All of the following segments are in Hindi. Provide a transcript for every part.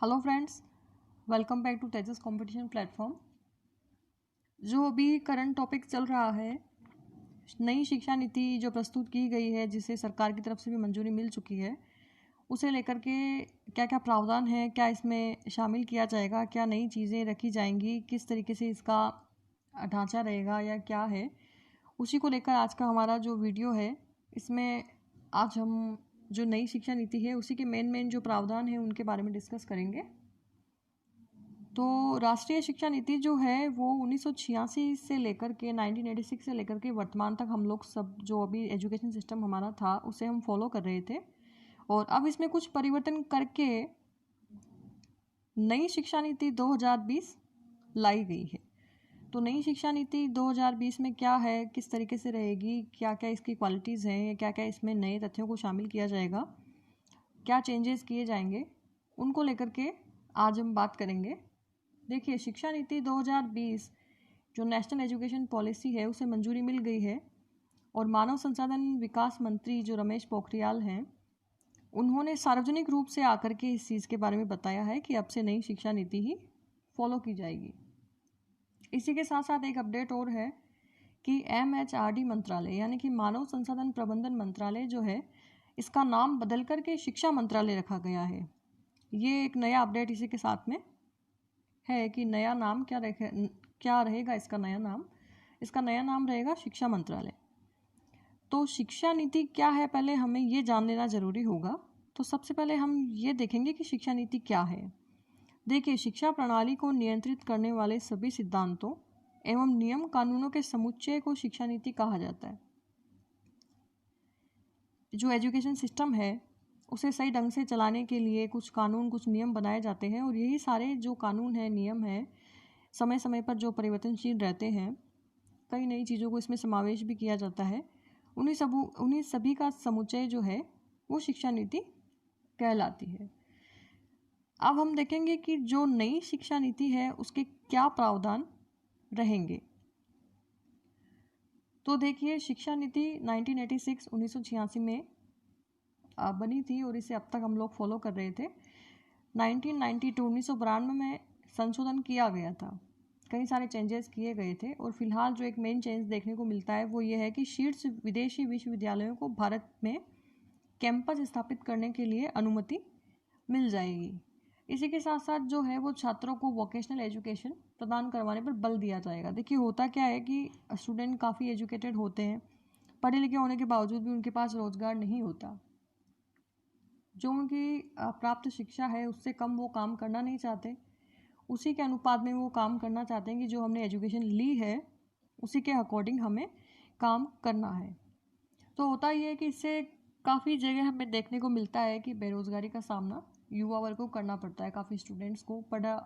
Hello friends, welcome back to Tejas competition platform. जो अभी करंट टॉपिक चल रहा है, नई शिक्षा नीति जो प्रस्तुत की गई है, जिसे सरकार की तरफ से भी मंजूरी मिल चुकी है, उसे लेकर के क्या क्या प्रावधान है, क्या इसमें शामिल किया जाएगा, क्या नई चीज़ें रखी जाएंगी, किस तरीके से इसका ढांचा रहेगा या क्या है, उसी को लेकर आज का हमारा जो वीडियो है। इसमें आज हम जो नई शिक्षा नीति है उसी के मेन जो प्रावधान है उनके बारे में डिस्कस करेंगे। तो राष्ट्रीय शिक्षा नीति जो है वो 1986 से लेकर के 1986 से लेकर के वर्तमान तक हम लोग सब जो अभी एजुकेशन सिस्टम हमारा था उसे हम फॉलो कर रहे थे, और अब इसमें कुछ परिवर्तन करके नई शिक्षा नीति 2020 लाई गई है। तो नई शिक्षा नीति 2020 में क्या है, किस तरीके से रहेगी, क्या क्या इसकी क्वालिटीज़ हैं, क्या क्या इसमें नए तथ्यों को शामिल किया जाएगा, क्या चेंजेस किए जाएंगे, उनको लेकर के आज हम बात करेंगे। देखिए, शिक्षा नीति 2020 जो नेशनल एजुकेशन पॉलिसी है उसे मंजूरी मिल गई है, और मानव संसाधन विकास मंत्री जो रमेश पोखरियाल हैं, उन्होंने सार्वजनिक रूप से आकर के इस चीज़ के बारे में बताया है कि अब से नई शिक्षा नीति ही फॉलो की जाएगी। इसी के साथ साथ एक अपडेट और है कि MHRD मंत्रालय यानी कि मानव संसाधन प्रबंधन मंत्रालय जो है, इसका नाम बदल करके शिक्षा मंत्रालय रखा गया है। ये एक नया अपडेट इसी के साथ में है कि नया नाम क्या रहेगा। इसका नया नाम रहेगा शिक्षा मंत्रालय। तो शिक्षा नीति क्या है, पहले हमें ये जान लेना जरूरी होगा। तो सबसे पहले हम ये देखेंगे कि शिक्षा नीति क्या है। देखिए, शिक्षा प्रणाली को नियंत्रित करने वाले सभी सिद्धांतों एवं नियम कानूनों के समुच्चय को शिक्षा नीति कहा जाता है। जो एजुकेशन सिस्टम है उसे सही ढंग से चलाने के लिए कुछ कानून, कुछ नियम बनाए जाते हैं, और यही सारे जो कानून हैं, नियम हैं, समय समय पर जो परिवर्तनशील रहते हैं, कई नई चीज़ों को इसमें समावेश भी किया जाता है। उन्हीं सभी का समुच्चय जो है वो शिक्षा नीति कहलाती है। अब हम देखेंगे कि जो नई शिक्षा नीति है उसके क्या प्रावधान रहेंगे। तो देखिए, शिक्षा नीति 1986 में बनी थी, और इसे अब तक हम लोग फॉलो कर रहे थे। 1992 में संशोधन किया गया था, कई सारे चेंजेस किए गए थे, और फिलहाल जो एक मेन चेंज देखने को मिलता है वो ये है कि शीर्ष विदेशी विश्वविद्यालयों को भारत में कैंपस स्थापित करने के लिए अनुमति मिल जाएगी। इसी के साथ साथ जो है वो छात्रों को वोकेशनल एजुकेशन प्रदान करवाने पर बल दिया जाएगा। देखिए, होता क्या है कि स्टूडेंट काफ़ी एजुकेटेड होते हैं, पढ़े लिखे होने के बावजूद भी उनके पास रोजगार नहीं होता। जो उनकी प्राप्त शिक्षा है उससे कम वो काम करना नहीं चाहते, उसी के अनुपात में वो काम करना चाहते हैं कि जो हमने एजुकेशन ली है उसी के अकॉर्डिंग हमें काम करना है। तो होता ही है कि इससे काफ़ी जगह हमें देखने को मिलता है कि बेरोज़गारी का सामना युवा वर्ग को करना पड़ता है, काफ़ी स्टूडेंट्स को, पढ़ा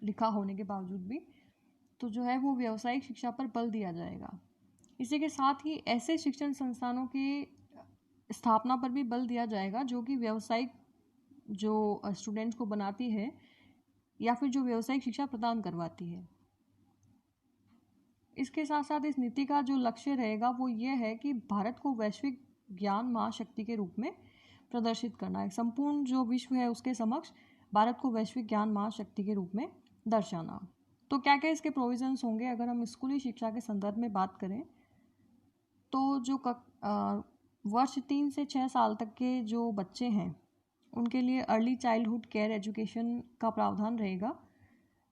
लिखा होने के बावजूद भी। तो जो है वो व्यावसायिक शिक्षा पर बल दिया जाएगा। इसी के साथ ही ऐसे शिक्षण संस्थानों की स्थापना पर भी बल दिया जाएगा जो कि व्यावसायिक जो स्टूडेंट्स को बनाती है या फिर जो व्यावसायिक शिक्षा प्रदान करवाती है। इसके साथ साथ इस नीति का जो लक्ष्य रहेगा वो ये है कि भारत को वैश्विक ज्ञान महाशक्ति के रूप में प्रदर्शित करना है। संपूर्ण जो विश्व है उसके समक्ष भारत को वैश्विक ज्ञान महाशक्ति के रूप में दर्शाना। तो क्या क्या इसके प्रोविजंस होंगे, अगर हम स्कूली शिक्षा के संदर्भ में बात करें तो जो वर्ष 3 से 6 साल तक के जो बच्चे हैं उनके लिए अर्ली चाइल्डहुड केयर एजुकेशन का प्रावधान रहेगा।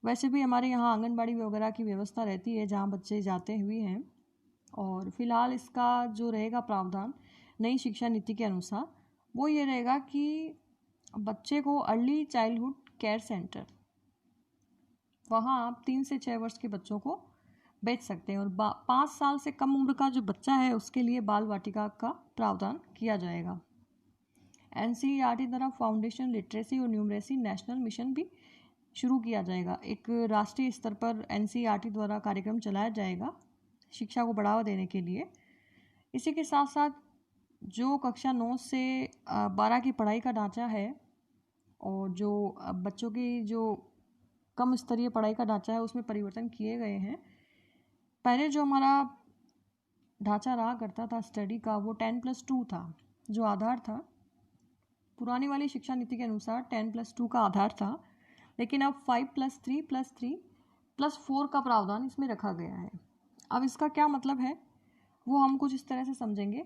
वैसे भी हमारे यहाँ आंगनबाड़ी वगैरह की व्यवस्था रहती है जहाँ बच्चे जाते हुए हैं, और फिलहाल इसका जो रहेगा प्रावधान नई शिक्षा नीति के अनुसार वो ये रहेगा कि बच्चे को अर्ली चाइल्डहुड केयर सेंटर, वहाँ आप 3 से 6 वर्ष के बच्चों को भेज सकते हैं, और 5 साल से कम उम्र का जो बच्चा है उसके लिए बाल वाटिका का प्रावधान किया जाएगा। NCERT द्वारा फाउंडेशन लिटरेसी और न्यूमरेसी नेशनल मिशन भी शुरू किया जाएगा। एक राष्ट्रीय स्तर पर NCERT द्वारा कार्यक्रम चलाया जाएगा शिक्षा को बढ़ावा देने के लिए। इसी के साथ साथ जो कक्षा 9 से 12 की पढ़ाई का ढांचा है, और जो बच्चों की जो कम स्तरीय पढ़ाई का ढांचा है उसमें परिवर्तन किए गए हैं। पहले जो हमारा ढांचा रहा करता था स्टडी का वो 10+2 था, जो आधार था। पुरानी वाली शिक्षा नीति के अनुसार 10+2 का आधार था, लेकिन अब 5+3+3+4 का प्रावधान इसमें रखा गया है। अब इसका क्या मतलब है वो हम कुछ इस तरह से समझेंगे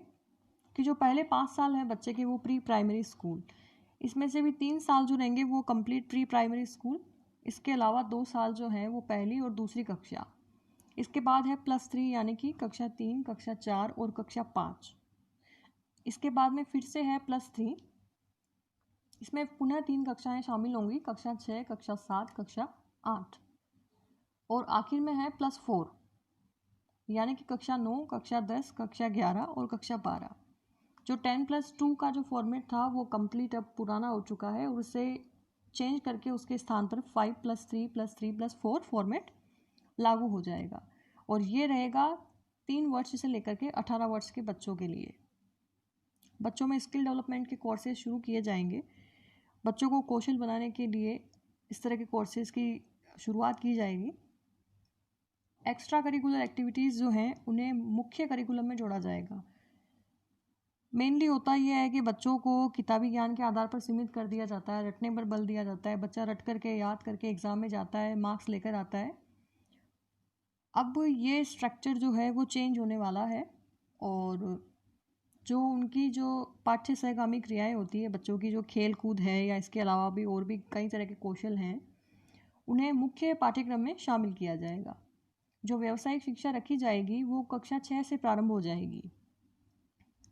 कि जो पहले 5 साल है बच्चे के वो प्री प्राइमरी स्कूल, इसमें से भी 3 साल जो रहेंगे वो कंप्लीट प्री प्राइमरी स्कूल, इसके अलावा 2 साल जो है वो पहली और दूसरी कक्षा, इसके बाद है +3 यानी कि कक्षा 3, कक्षा 4 और कक्षा 5। इसके बाद में फिर से है +3, इसमें पुनः 3 कक्षाएं शामिल होंगी, कक्षा 6, कक्षा 7, कक्षा 8 और आखिर में है +4 यानी कि कक्षा 9, कक्षा 10, कक्षा 11 और कक्षा 12। जो 10+2 का जो फॉर्मेट था वो कंप्लीट अब पुराना हो चुका है और उसे चेंज करके उसके स्थान पर 5+3+3+4 फॉर्मेट लागू हो जाएगा और ये रहेगा 3 वर्ष से लेकर के 18 वर्ष के बच्चों के लिए। बच्चों में स्किल डेवलपमेंट के कोर्सेज शुरू किए जाएंगे, बच्चों को कौशल बनाने के लिए इस तरह के कोर्सेज की शुरुआत की जाएगी। एक्स्ट्रा करिकुलर एक्टिविटीज़ जो हैं उन्हें मुख्य करिकुलम में जोड़ा जाएगा। मेनली होता यह है कि बच्चों को किताबी ज्ञान के आधार पर सीमित कर दिया जाता है, रटने पर बल दिया जाता है, बच्चा रट करके याद करके एग्ज़ाम में जाता है, मार्क्स लेकर आता है। अब ये स्ट्रक्चर जो है वो चेंज होने वाला है और जो उनकी जो पाठ्य सहगामी क्रियाएं होती है बच्चों की, जो खेल कूद है या इसके अलावा भी और भी कई तरह के कौशल हैं, उन्हें मुख्य पाठ्यक्रम में शामिल किया जाएगा। जो व्यावसायिक शिक्षा रखी जाएगी वो कक्षा 6 से प्रारंभ हो जाएगी।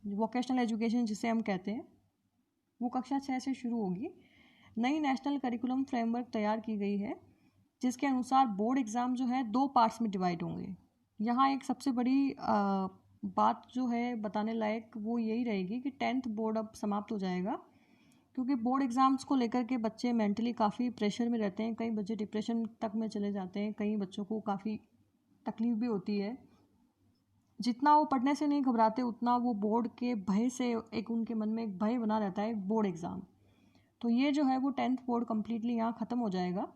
वोकेशनल एजुकेशन जिसे हम कहते हैं वो कक्षा 6 से शुरू होगी। नई नेशनल करिकुलम फ्रेमवर्क तैयार की गई है जिसके अनुसार बोर्ड एग्ज़ाम जो है 2 पार्ट्स में डिवाइड होंगे। यहाँ एक सबसे बड़ी बात जो है बताने लायक वो यही रहेगी कि 10th बोर्ड अब समाप्त हो जाएगा, क्योंकि बोर्ड एग्ज़ाम्स को लेकर के बच्चे मेंटली काफ़ी प्रेशर में रहते हैं, कई बच्चे डिप्रेशन तक में चले जाते हैं, कई बच्चों को काफ़ी तकलीफ भी होती है। जितना वो पढ़ने से नहीं घबराते उतना वो बोर्ड के भय से एक उनके मन में एक भय बना रहता है बोर्ड एग्ज़ाम। तो ये जो है वो 10th बोर्ड कम्प्लीटली यहाँ ख़त्म हो जाएगा।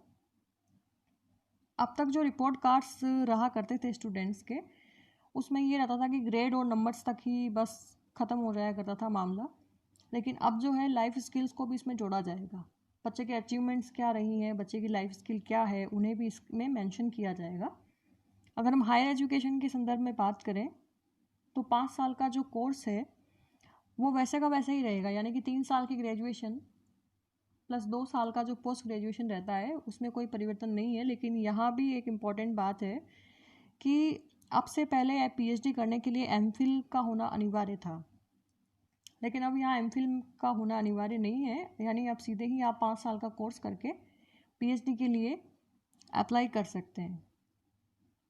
अब तक जो रिपोर्ट कार्ड्स रहा करते थे स्टूडेंट्स के, उसमें ये रहता था कि ग्रेड और नंबर्स तक ही बस ख़त्म हो जाया करता था मामला, लेकिन अब जो है लाइफ स्किल्स को भी इसमें जोड़ा जाएगा। बच्चे के अचीवमेंट्स क्या रही हैं, बच्चे की लाइफ स्किल क्या है, उन्हें भी इसमें मेंशन किया जाएगा। अगर हम हायर एजुकेशन के संदर्भ में बात करें तो 5 साल का जो कोर्स है वो वैसे का वैसे ही रहेगा, यानी कि 3 साल की ग्रेजुएशन प्लस 2 साल का जो पोस्ट ग्रेजुएशन रहता है उसमें कोई परिवर्तन नहीं है। लेकिन यहाँ भी एक इम्पॉर्टेंट बात है कि अब से पहले पीएचडी करने के लिए एमफिल का होना अनिवार्य था, लेकिन अब यहाँ एमफिल का होना अनिवार्य नहीं है, यानी अब सीधे ही आप 5 साल का कोर्स करके पीएचडी के लिए अप्लाई कर सकते हैं।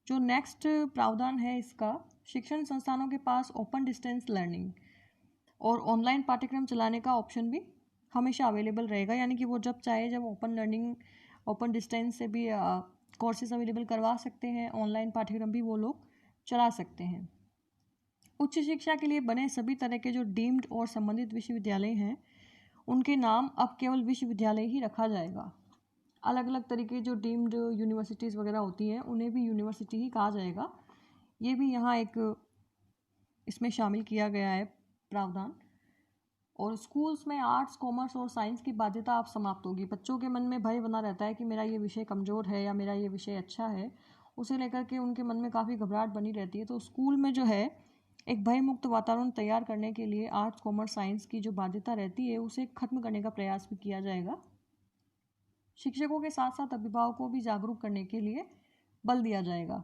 जो नेक्स्ट प्रावधान है इसका, शिक्षण संस्थानों के पास ओपन डिस्टेंस लर्निंग और ऑनलाइन पाठ्यक्रम चलाने का ऑप्शन भी हमेशा अवेलेबल रहेगा, यानी कि वो जब चाहे जब ओपन लर्निंग ओपन डिस्टेंस से भी कोर्सेज अवेलेबल करवा सकते हैं, ऑनलाइन पाठ्यक्रम भी वो लोग चला सकते हैं। उच्च शिक्षा के लिए बने सभी तरह के जो डीम्ड और संबंधित विश्वविद्यालय हैं उनके नाम अब केवल विश्वविद्यालय ही रखा जाएगा। अलग अलग तरीके जो डीम्ड यूनिवर्सिटीज़ वगैरह होती हैं उन्हें भी यूनिवर्सिटी ही कहा जाएगा। ये भी यहाँ एक इसमें शामिल किया गया है प्रावधान। और स्कूल्स में आर्ट्स, कॉमर्स और साइंस की बाध्यता अब समाप्त होगी। बच्चों के मन में भय बना रहता है कि मेरा ये विषय कमज़ोर है या मेरा ये विषय अच्छा है, उसे लेकर के उनके मन में काफ़ी घबराहट बनी रहती है। तो स्कूल में जो है एक भय मुक्त वातावरण तैयार करने के लिए आर्ट्स, कॉमर्स, साइंस की जो बाध्यता रहती है उसे खत्म करने का प्रयास भी किया जाएगा। शिक्षकों के साथ साथ अभिभावकों को भी जागरूक करने के लिए बल दिया जाएगा।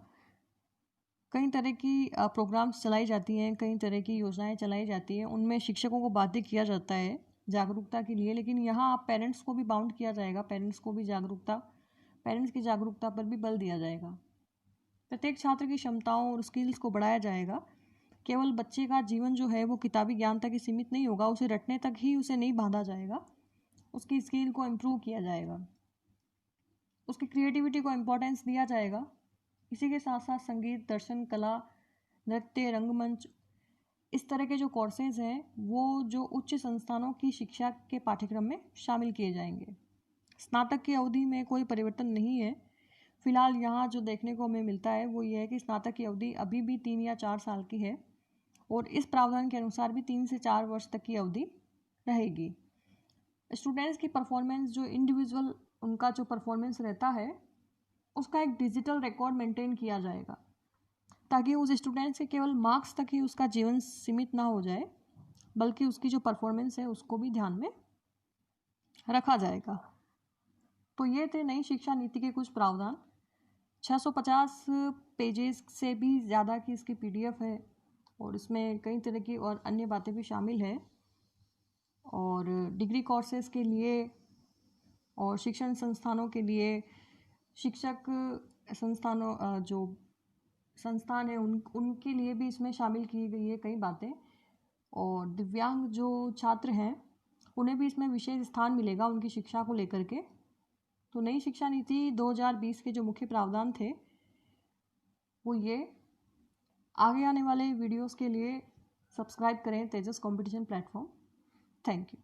कई तरह की प्रोग्राम्स चलाई जाती हैं, कई तरह की योजनाएं चलाई जाती हैं, उनमें शिक्षकों को बाध्य किया जाता है जागरूकता के लिए, लेकिन यहाँ आप पेरेंट्स को भी बाउंड किया जाएगा, पेरेंट्स की जागरूकता पर भी बल दिया जाएगा। प्रत्येक छात्र की क्षमताओं और स्किल्स को बढ़ाया जाएगा। केवल बच्चे का जीवन जो है वो किताबी ज्ञान तक ही सीमित नहीं होगा, उसे रटने तक ही उसे नहीं बांधा जाएगा, उसकी स्किल को इम्प्रूव किया जाएगा, उसकी क्रिएटिविटी को इम्पोर्टेंस दिया जाएगा। इसी के साथ साथ संगीत, दर्शन, कला, नृत्य, रंगमंच, इस तरह के जो कोर्सेज हैं वो जो उच्च संस्थानों की शिक्षा के पाठ्यक्रम में शामिल किए जाएंगे। स्नातक की अवधि में कोई परिवर्तन नहीं है। फिलहाल यहाँ जो देखने को हमें मिलता है वो ये है कि स्नातक की अवधि अभी भी 3 या 4 साल की है और इस प्रावधान के अनुसार भी 3 से 4 वर्ष तक की अवधि रहेगी। स्टूडेंट्स की परफॉर्मेंस जो इंडिविजुअल उनका जो परफॉर्मेंस रहता है उसका एक डिजिटल रिकॉर्ड मेंटेन किया जाएगा, ताकि उस स्टूडेंट्स के केवल मार्क्स तक ही उसका जीवन सीमित ना हो जाए, बल्कि उसकी जो परफॉर्मेंस है उसको भी ध्यान में रखा जाएगा। तो ये थे नई शिक्षा नीति के कुछ प्रावधान। 650 पेजेस से भी ज़्यादा की इसकी PDF है और इसमें कई तरह की और अन्य बातें भी शामिल है। और डिग्री कोर्सेज के लिए और शिक्षण संस्थानों के लिए, शिक्षक संस्थानों जो संस्थान है उनके लिए भी इसमें शामिल की गई है कई बातें। और दिव्यांग जो छात्र हैं उन्हें भी इसमें विशेष स्थान मिलेगा उनकी शिक्षा को लेकर के। तो नई शिक्षा नीति 2020 के जो मुख्य प्रावधान थे वो ये। आगे आने वाले वीडियोस के लिए सब्सक्राइब करें तेजस कंपटीशन प्लेटफॉर्म। Thank you.